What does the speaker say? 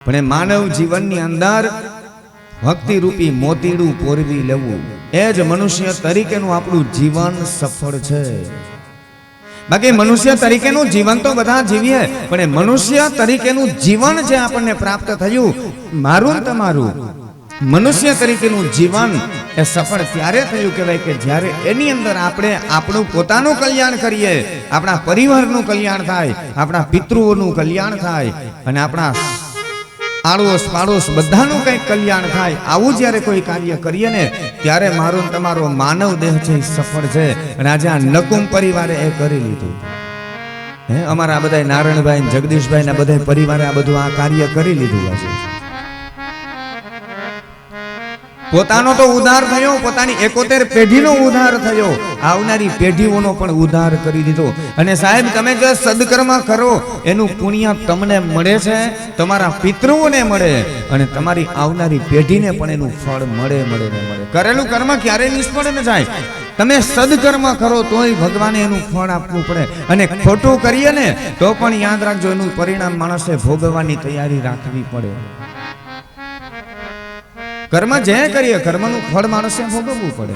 પણ માનવ જીવનની અંદર ભક્તિ રૂપી મોતીડું પોરવી લેવું એ જ મનુષ્ય તરીકેનું આપણું જીવન સફળ છે। બાકી મનુષ્ય તરીકેનું જીવન તો બધા જીવીએ, પણ મનુષ્ય તરીકેનું જીવન જે આપણને પ્રાપ્ત થયું, મારું તમારું મનુષ્ય તરીકેનું જીવન એ સફળ ત્યારે થયું કહેવાય કે જ્યારે એની અંદર આપણે આપણું પોતાનું કલ્યાણ કરીએ, આપણા પરિવારનું કલ્યાણ થાય, આપણા પિતૃઓનું કલ્યાણ થાય અને આપણા આડોશ પાડોશ બધાનું કંઈક કલ્યાણ થાય। આવું જ્યારે કોઈ કાર્ય કરીએ ને ત્યારે મારો તમારો માનવ દેહ છે એ સફળ છે। અને આજે આ નકુમ પરિવારે એ કરી લીધું। અમારા બધા નારાયણભાઈ જગદીશભાઈ ના બધા પરિવારે આ બધું આ કાર્ય કરી લીધું હશે। પોતાનો તો ઉદ્ધાર થયો, પોતાની 71 પેઢીનો ઉદ્ધાર થયો, આવનારી પેઢીઓનો પણ ઉદ્ધાર કરી દીધો। અને સાહેબ તમે જે સદકર્મ કરો એનું પુણ્ય તમને મળે છે, તમારા પિતૃઓને મળે અને તમારી આવનારી પેઢીને પણ એનું ફળ મળે મળે ને મળે। કરેલું કર્મ ક્યારેય નિષ્ફળ ન જાય। તમે સદકર્મ કરો તોય ભગવાને એનું ફળ આપવું પડે, અને ખોટું કરીએ ને તો પણ યાદ રાખજો એનું પરિણામ માણસે ભોગવવાની તૈયારી રાખવી પડે। કર્મ જે કરીએ કર્મનું ફળ માણસે ભોગવવું પડે।